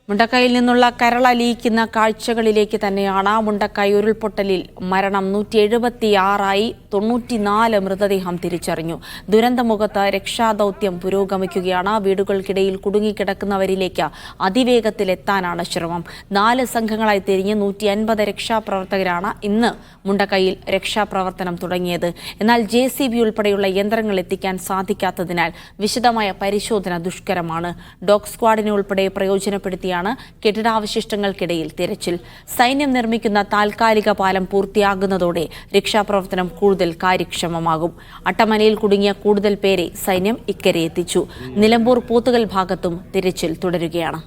മുണ്ടക്കയിൽ നിന്നുള്ള കരളലിയിക്കുന്ന കാഴ്ചകളിലേക്ക് തന്നെയാണ്. മുണ്ടക്കൈ ഉരുൾപൊട്ടലിൽ മരണം 176ആയി. 94 മൃതദേഹം തിരിച്ചറിഞ്ഞു. ദുരന്തമുഖത്ത് രക്ഷാദൌത്യം പുരോഗമിക്കുകയാണ്. വീടുകൾക്കിടയിൽ കുടുങ്ങിക്കിടക്കുന്നവരിലേക്ക് അതിവേഗത്തിലെത്താനാണ് ശ്രമം. 4 സംഘങ്ങളായി തിരിഞ്ഞ് 150 രക്ഷാപ്രവർത്തകരാണ് ഇന്ന് മുണ്ടക്കൈയിൽ രക്ഷാപ്രവർത്തനം തുടങ്ങിയത്. എന്നാൽ JCB ഉൾപ്പെടെയുള്ള യന്ത്രങ്ങൾ എത്തിക്കാൻ സാധിക്കാത്തതിനാൽ വിശദമായ പരിശോധന ദുഷ്കരമാണ്. ഡോഗ് സ്ക്വാഡിനെ ഉൾപ്പെടെ പ്രയോജനപ്പെടുത്തിയ കെട്ടിടാവശിഷ്ടങ്ങൾക്കിടയിൽ തിരച്ചിൽ. സൈന്യം നിർമ്മിക്കുന്ന താൽക്കാലിക പാലം പൂർത്തിയാകുന്നതോടെ രക്ഷാപ്രവർത്തനം കൂടുതൽ കാര്യക്ഷമമാകും. അട്ടമലയിൽ കുടുങ്ങിയ കൂടുതൽ പേരെ സൈന്യം ഇക്കരെ എത്തിച്ചു. നിലമ്പൂർ പോത്തുകൽ ഭാഗത്തും തിരച്ചിൽ തുടരുകയാണ്.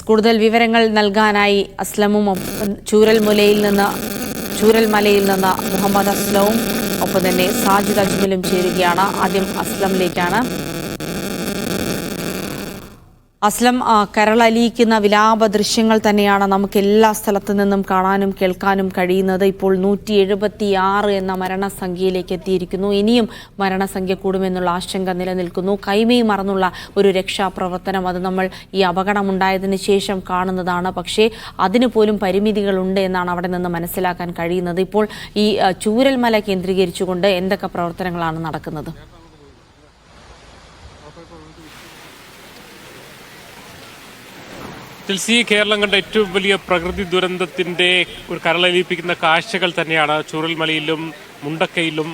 കൂടുതൽ വിവരങ്ങൾ നൽകാനായി അസ്ലമും ചൂരൽമലയിൽ നിന്ന് മുഹമ്മദ് അസ്ലവും ഒപ്പം തന്നെ സാജിദ് അജ്മലും ചേരുകയാണ്. ആദ്യം അസ്ലമിലേക്കാണ്. അസ്ലം, കരളലിയിക്കുന്ന വിലാപ ദൃശ്യങ്ങൾ തന്നെയാണ് നമുക്ക് എല്ലാ സ്ഥലത്തു നിന്നും കാണാനും കേൾക്കാനും കഴിയുന്നത്. ഇപ്പോൾ 176 എന്ന മരണസംഖ്യയിലേക്ക് എത്തിയിരിക്കുന്നു. ഇനിയും മരണസംഖ്യ കൂടുമെന്നുള്ള ആശങ്ക നിലനിൽക്കുന്നു. കൈമേയ് മറന്നുള്ള ഒരു രക്ഷാപ്രവർത്തനം അത് നമ്മൾ ഈ അപകടമുണ്ടായതിനു ശേഷം കാണുന്നതാണ്. പക്ഷേ അതിനു പോലും പരിമിതികളുണ്ട് എന്നാണ് അവിടെ നിന്ന് മനസ്സിലാക്കാൻ കഴിയുന്നത്. ഇപ്പോൾ ഈ ചൂരൽമല കേന്ദ്രീകരിച്ചുകൊണ്ട് എന്തൊക്കെ പ്രവർത്തനങ്ങളാണ് നടക്കുന്നത്? കേരളം കണ്ട ഏറ്റവും വലിയ പ്രകൃതി ദുരന്തത്തിന്റെ ഒരു കരളലിയിപ്പിക്കുന്ന കാഴ്ചകൾ തന്നെയാണ് ചൂരൽമലയിലും മുണ്ടക്കയിലും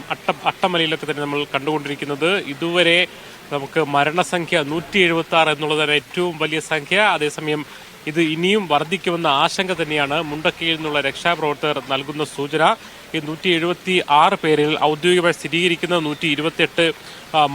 അട്ടമലയിലൊക്കെ തന്നെ നമ്മൾ കണ്ടുകൊണ്ടിരിക്കുന്നത്. ഇതുവരെ നമുക്ക് മരണസംഖ്യ 176 എന്നുള്ളതാണ് ഏറ്റവും വലിയ സംഖ്യ. അതേസമയം ഇത് ഇനിയും വർദ്ധിക്കുമെന്ന ആശങ്ക തന്നെയാണ് മുണ്ടക്കയിൽ നിന്നുള്ള രക്ഷാപ്രവർത്തകർ നൽകുന്ന സൂചന. ഈ 176 പേരിൽ ഔദ്യോഗികമായി സ്ഥിരീകരിക്കുന്നത് 128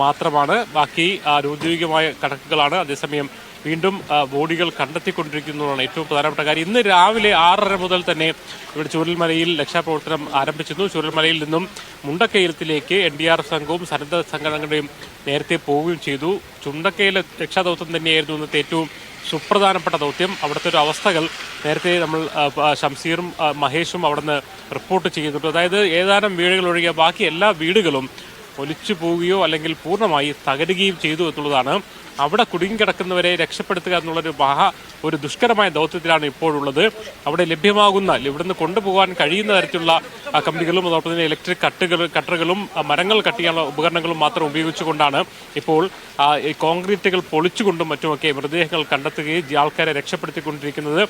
മാത്രമാണ്. ബാക്കി അനൗദ്യോഗികമായ കണക്കുകളാണ്. അതേസമയം വീണ്ടും ബോഡികൾ കണ്ടെത്തിക്കൊണ്ടിരിക്കുന്നതാണ് ഏറ്റവും പ്രധാനപ്പെട്ട കാര്യം. ഇന്ന് രാവിലെ 6:30 മുതൽ തന്നെ ഇവിടെ ചൂരൽമലയിൽ രക്ഷാപ്രവർത്തനം ആരംഭിച്ചിരുന്നു. ചൂരൽമലയിൽ നിന്നും മുണ്ടക്കയിലത്തിലേക്ക് NDRF സംഘവും സന്നദ്ധ സംഘടനകളുടെയും നേരത്തെ പോവുകയും ചെയ്തു. ചുണ്ടക്കയിലെ രക്ഷാദൗത്യം തന്നെയായിരുന്നു ഇന്നത്തെ ഏറ്റവും സുപ്രധാനപ്പെട്ട ദൗത്യം. അവിടുത്തെ ഒരു അവസ്ഥകൾ നേരത്തെ നമ്മൾ ഷംസീറും മഹേഷും അവിടുന്ന് റിപ്പോർട്ട് ചെയ്യുന്നുണ്ട്. അതായത് ഏതാനും വീടുകൾ ഒഴികെ ബാക്കി എല്ലാ വീടുകളും ഒലിച്ചു പോവുകയോ അല്ലെങ്കിൽ പൂർണ്ണമായി തകരുകയും ചെയ്തു എന്നുള്ളതാണ്. അവിടെ കുടുങ്ങിക്കിടക്കുന്നവരെ രക്ഷപ്പെടുത്തുക എന്നുള്ളൊരു ദുഷ്കരമായ ദൗത്യത്തിലാണ് ഇപ്പോഴുള്ളത്. അവിടെ ലഭ്യമാകുന്ന ഇവിടുന്ന് കൊണ്ടുപോകാൻ കഴിയുന്ന തരത്തിലുള്ള കമ്പികളും അതോടൊപ്പം തന്നെ ഇലക്ട്രിക് കട്ടറുകളും മരങ്ങൾ കട്ട് ചെയ്യാനുള്ള ഉപകരണങ്ങളും മാത്രം ഉപയോഗിച്ചുകൊണ്ടാണ് ഇപ്പോൾ ഈ കോൺക്രീറ്റുകൾ പൊളിച്ചുകൊണ്ടും മറ്റുമൊക്കെ മൃതദേഹങ്ങൾ കണ്ടെത്തുകയും ആൾക്കാരെ രക്ഷപ്പെടുത്തിക്കൊണ്ടിരിക്കുന്നത്.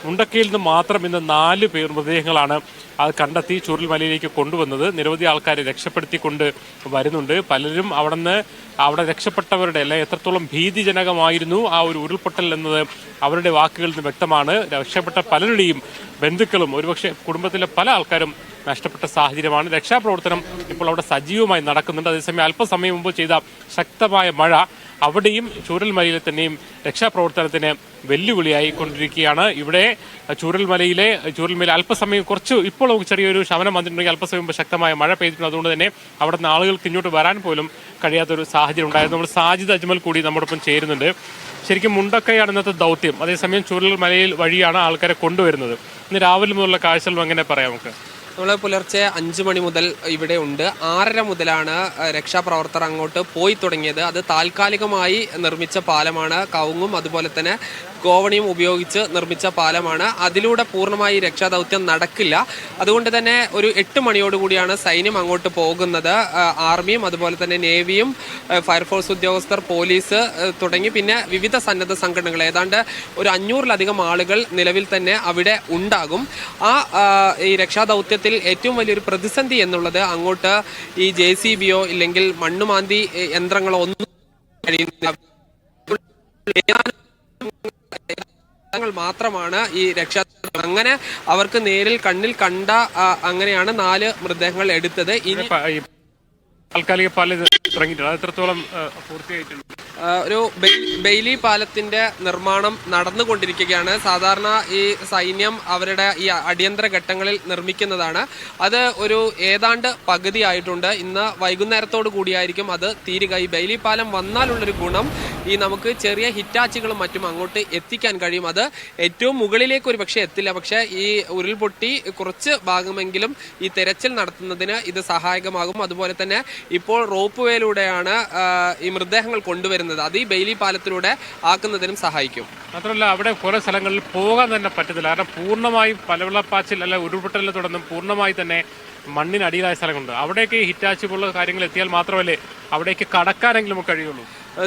മുണ്ടക്കയിൽ നിന്ന് മാത്രം ഇന്ന് 4 പേർ മൃതദേഹങ്ങളാണ് അത് കണ്ടെത്തി ചൂരൽമലയിലേക്ക് കൊണ്ടുവന്നത്. നിരവധി ആൾക്കാരെ രക്ഷപ്പെടുത്തിക്കൊണ്ട് വരുന്നുണ്ട്. പലരും അവിടെ രക്ഷപ്പെട്ടവരുടെ എത്രത്തോളം ഭീതിജനകമായിരുന്നു ആ ഒരു ഉരുൾപൊട്ടൽ എന്നത് അവരുടെ വാക്കുകളിൽ നിന്ന് വ്യക്തമാണ്. രക്ഷപ്പെട്ട പലരുടെയും ബന്ധുക്കളും ഒരുപക്ഷെ കുടുംബത്തിലെ പല ആൾക്കാരും നഷ്ടപ്പെട്ട സാഹചര്യമാണ്. രക്ഷാപ്രവർത്തനം ഇപ്പോൾ അവിടെ സജീവമായി നടക്കുന്നുണ്ട്. അതേസമയം അല്പസമയം മുമ്പ് ചെയ്ത ശക്തമായ മഴ അവിടെയും ചൂരൽമലയിൽ തന്നെയും രക്ഷാപ്രവർത്തനത്തിന് വെല്ലുവിളിയായി കൊണ്ടിരിക്കുകയാണ്. ഇവിടെ ചൂരൽമലയിൽ അല്പസമയം ഇപ്പോൾ നമുക്ക് ചെറിയൊരു ശമനം വന്നിട്ടുണ്ടെങ്കിൽ അല്പസമയം മുമ്പ് ശക്തമായ മഴ പെയ്തിട്ടുണ്ട്. അതുകൊണ്ട് തന്നെ അവിടെ നിന്ന് ആളുകൾക്ക് ഇങ്ങോട്ട് വരാൻ പോലും കഴിയാത്തൊരു സാഹചര്യം ഉണ്ടായിരുന്നു. നമ്മൾ സാജിദ് അജ്മൽ കൂടി നമ്മോടൊപ്പം ചേരുന്നുണ്ട്. ശരിക്കും മുണ്ടക്കയാണ് ഇന്നത്തെ ദൗത്യം. അതേസമയം ചൂരൽമലയിൽ വഴിയാണ് ആൾക്കാരെ കൊണ്ടുവരുന്നത്. ഇന്ന് രാവിലെ മുതലുള്ള കാഴ്ചകളും എങ്ങനെ പറയാം നമുക്ക്? നമ്മൾ പുലർച്ചെ 5 മണി മുതൽ ഇവിടെ ഉണ്ട്. 6:30 മുതലാണ് രക്ഷാപ്രവർത്തകർ അങ്ങോട്ട് പോയി തുടങ്ങിയത്. അത് താൽക്കാലികമായി നിർമ്മിച്ച പാലമാണ്. കവുങ്ങും അതുപോലെ തന്നെ ഗോവണിയും ഉപയോഗിച്ച് നിർമ്മിച്ച പാലമാണ്. അതിലൂടെ പൂർണ്ണമായി രക്ഷാദൗത്യം നടക്കില്ല. അതുകൊണ്ട് തന്നെ ഒരു 8 മണിയോടുകൂടിയാണ് സൈന്യം അങ്ങോട്ട് പോകുന്നത്. ആർമിയും അതുപോലെ തന്നെ നേവിയും ഫയർഫോഴ്സ് ഉദ്യോഗസ്ഥർ, പോലീസ് തുടങ്ങി പിന്നെ വിവിധ സന്നദ്ധ സംഘടനകൾ ഏതാണ്ട് ഒരു 500-ലധികം ആളുകൾ നിലവിൽ തന്നെ അവിടെ ഉണ്ടാകും. ഈ രക്ഷാദൗത്യത്തിൽ ഏറ്റവും വലിയൊരു പ്രതിസന്ധി എന്നുള്ളത് അങ്ങോട്ട് ഈ JCBയോ ഇല്ലെങ്കിൽ മണ്ണുമാന്തി യന്ത്രങ്ങളോ ഒന്നും കഴിയുന്നില്ല. മാത്രമാണ് ഈ രക്ഷാ അങ്ങനെ അവർക്ക് നേരിൽ കണ്ണിൽ കണ്ട അങ്ങനെയാണ് 4 മൃതദേഹങ്ങൾ എടുത്തത്. ഇനി താൽക്കാലിക പാലം എത്രത്തോളം പൂർത്തിയായിട്ടുണ്ട്? ഒരു ബെയിലി പാലത്തിന്റെ നിർമ്മാണം നടന്നുകൊണ്ടിരിക്കുകയാണ്. സാധാരണ ഈ സൈന്യം അവരുടെ ഈ അടിയന്തര ഘട്ടങ്ങളിൽ നിർമ്മിക്കുന്നതാണ്. അത് ഒരു ഏതാണ്ട് പകുതി ആയിട്ടുണ്ട്. ഇന്ന് വൈകുന്നേരത്തോടു കൂടിയായിരിക്കും അത് തീരുക. ഈ ബെയിലി പാലം വന്നാലുള്ളൊരു ഗുണം ഈ നമുക്ക് ചെറിയ ഹിറ്റാച്ചികളും മറ്റും അങ്ങോട്ട് എത്തിക്കാൻ കഴിയും. അത് ഏറ്റവും മുകളിലേക്ക് ഒരു പക്ഷേ എത്തില്ല, പക്ഷേ ഈ ഉരുൾപൊട്ടി കുറച്ച് ഭാഗമെങ്കിലും ഈ തെരച്ചിൽ നടത്തുന്നതിന് ഇത് സഹായകമാകും. അതുപോലെ തന്നെ ഇപ്പോൾ റോപ്പ് വേയിലൂടെയാണ് ഈ മൃതദേഹങ്ങൾ കൊണ്ടുവരുന്നത്. അത് ഈ ബെയിലി പാലത്തിലൂടെ ആക്കുന്നതിനും സഹായിക്കും. മാത്രമല്ല അവിടെ കുറെ സ്ഥലങ്ങളിൽ പോകാൻ തന്നെ പറ്റത്തില്ല, കാരണം പൂർണ്ണമായും പലവെള്ളപ്പാച്ചിൽ അല്ല ഉരുൾപൊട്ടലിനെ തുടർന്ന് പൂർണ്ണമായി തന്നെ മണ്ണിനടിയിലായ സ്ഥലങ്ങളുണ്ട്. അവിടേക്ക് ഹിറ്റാച്ചി പോലുള്ള കാര്യങ്ങൾ എത്തിയാൽ മാത്രമല്ലേ അവിടേക്ക് കടക്കാനെങ്കിലും കഴിയുള്ളൂ.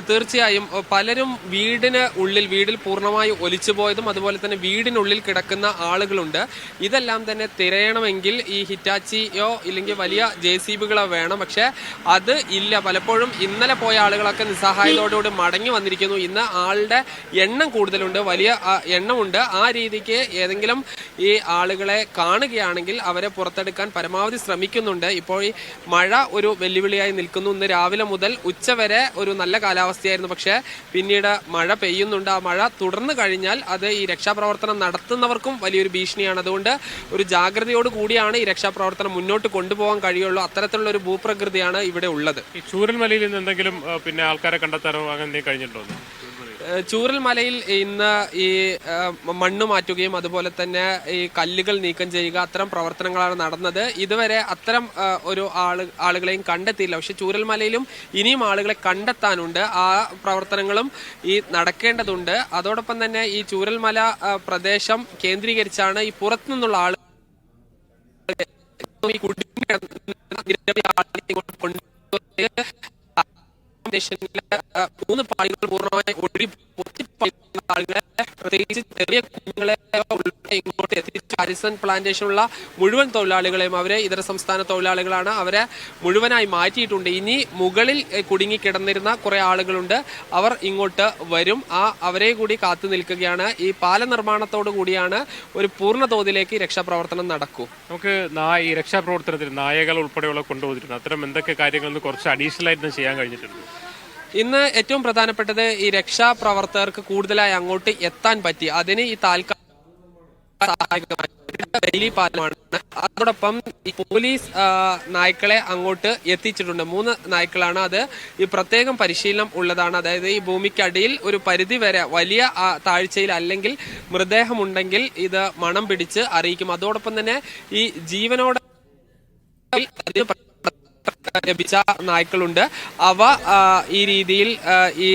തീർച്ചയായും പലരും വീടിൽ പൂർണ്ണമായി ഒലിച്ചു പോയതും അതുപോലെ തന്നെ വീടിനുള്ളിൽ കിടക്കുന്ന ആളുകളുണ്ട്. ഇതെല്ലാം തന്നെ തിരയണമെങ്കിൽ ഈ ഹിറ്റാച്ചിയോ ഇല്ലെങ്കിൽ വലിയ JCBകളോ വേണം. പക്ഷെ അത് ഇല്ല. പലപ്പോഴും ഇന്നലെ പോയ ആളുകളൊക്കെ നിസ്സഹായതയോടുകൂടി മടങ്ങി വന്നിരിക്കുന്നു. ഇന്ന് ആളുടെ എണ്ണം കൂടുതലുണ്ട്, വലിയ എണ്ണമുണ്ട്. ആ രീതിക്ക് ഏതെങ്കിലും ഈ ആളുകളെ കാണുകയാണെങ്കിൽ അവരെ പുറത്തെടുക്കാൻ പരമാവധി ശ്രമിക്കുന്നുണ്ട്. ഇപ്പോൾ ഈ മഴ ഒരു വെല്ലുവിളിയായി നിൽക്കുന്നു. ഇന്ന് രാവിലെ മുതൽ ഉച്ചവരെ ഒരു നല്ല കാലാവസ്ഥയായിരുന്നു, പക്ഷേ പിന്നീട് മഴ പെയ്യുന്നുണ്ട്. ആ മഴ തുടർന്നു കഴിഞ്ഞാൽ അത് ഈ രക്ഷാപ്രവർത്തനം നടത്തുന്നവർക്കും വലിയൊരു ഭീഷണിയാണ്. അതുകൊണ്ട് ഒരു ജാഗ്രതയോട് കൂടിയാണ് ഈ രക്ഷാപ്രവർത്തനം മുന്നോട്ട് കൊണ്ടുപോകാൻ കഴിയുള്ളൂ. അത്തരത്തിലുള്ള ഒരു ഭൂപ്രകൃതിയാണ് ഇവിടെ ഉള്ളത്. ഈ ചൂരൽമലയിൽ നിന്ന് എന്തെങ്കിലും ആൾക്കാരെ കണ്ടെത്താനോ അങ്ങനെ കഴിഞ്ഞിട്ടുണ്ടോ? ചൂരൽമലയിൽ ഇന്ന് ഈ മണ്ണ് മാറ്റുകയും അതുപോലെ തന്നെ ഈ കല്ലുകൾ നീക്കം ചെയ്യുക, അത്തരം പ്രവർത്തനങ്ങളാണ് നടന്നത്. ഇതുവരെ അത്തരം ഒരു ആളുകളെയും കണ്ടെത്തിയില്ല. പക്ഷെ ചൂരൽമലയിലും ഇനിയും ആളുകളെ കണ്ടെത്താനുണ്ട്. ആ പ്രവർത്തനങ്ങളും ഈ നടക്കേണ്ടതുണ്ട്. അതോടൊപ്പം തന്നെ ഈ ചൂരൽമല പ്രദേശം കേന്ദ്രീകരിച്ചാണ് ഈ പുറത്തുനിന്നുള്ള ആളുകൾ മൂന്ന് പാളികൾ പൂർണ്ണമായി ഒഴുകി ആളുകളെ, പ്രത്യേകിച്ച് ചെറിയ കുഞ്ഞുങ്ങളെ ഇങ്ങോട്ട് എത്തിച്ചു. ഹാരിസൺ പ്ലാന്റേഷനുള്ള മുഴുവൻ തൊഴിലാളികളെയും, അവരെ ഇതര സംസ്ഥാന തൊഴിലാളികളാണ്, അവരെ മുഴുവനായി മാറ്റിയിട്ടുണ്ട്. ഇനി മുകളിൽ കുടുങ്ങിക്കിടന്നിരുന്ന കുറെ ആളുകളുണ്ട്, അവർ ഇങ്ങോട്ട് വരും. അവരെ കൂടി കാത്തു നിൽക്കുകയാണ്. ഈ പാല നിർമ്മാണത്തോടു കൂടിയാണ് ഒരു പൂർണ്ണ തോതിലേക്ക് രക്ഷാപ്രവർത്തനം നടക്കൂ. നമുക്ക് ഈ രക്ഷാപ്രവർത്തനത്തിൽ നായകൾ ഉൾപ്പെടെയുള്ള കൊണ്ടുപോയിരുന്നു. അത്തരം എന്തൊക്കെ കാര്യങ്ങൾ കുറച്ച് അഡീഷണൽ ആയിട്ട് ചെയ്യാൻ കഴിഞ്ഞിട്ടുണ്ട്? ഇന്ന് ഏറ്റവും പ്രധാനപ്പെട്ടത് ഈ രക്ഷാപ്രവർത്തകർക്ക് കൂടുതലായി അങ്ങോട്ട് എത്താൻ പറ്റി. അതിന് ഈ സഹായകമായി ബെയിലി പാലമാണ്. അതോടൊപ്പം ഈ പോലീസ് നായ്ക്കളെ അങ്ങോട്ട് എത്തിച്ചിട്ടുണ്ട്. 3 നായ്ക്കളാണ്. അത് ഈ പ്രത്യേകം പരിശീലനം ഉള്ളതാണ്. അതായത് ഈ ഭൂമിക്കടിയിൽ ഒരു പരിധി വരെ വലിയ താഴ്ചയിൽ അല്ലെങ്കിൽ മൃതദേഹമുണ്ടെങ്കിൽ ഇത് മണം പിടിച്ച് അറിയിക്കും. അതോടൊപ്പം തന്നെ ഈ ജീവനോടെ ലഭിച്ച നായ്ക്കളുണ്ട്. അവ ഈ രീതിയിൽ ഈ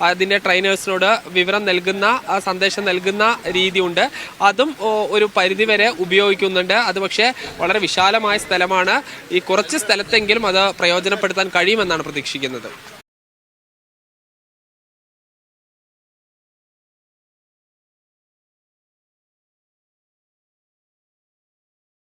അതിന്റെ ട്രെയിനേഴ്സിനോട് വിവരം നൽകുന്ന, സന്ദേശം നൽകുന്ന രീതിയുണ്ട്. അതും ഒരു പരിധിവരെ ഉപയോഗിക്കുന്നുണ്ട്. അത് പക്ഷേ വളരെ വിശാലമായ സ്ഥലമാണ്. ഈ കുറച്ച് സ്ഥലത്തെങ്കിലും അത് പ്രയോജനപ്പെടുത്താൻ കഴിയുമെന്നാണ് പ്രതീക്ഷിക്കുന്നത്.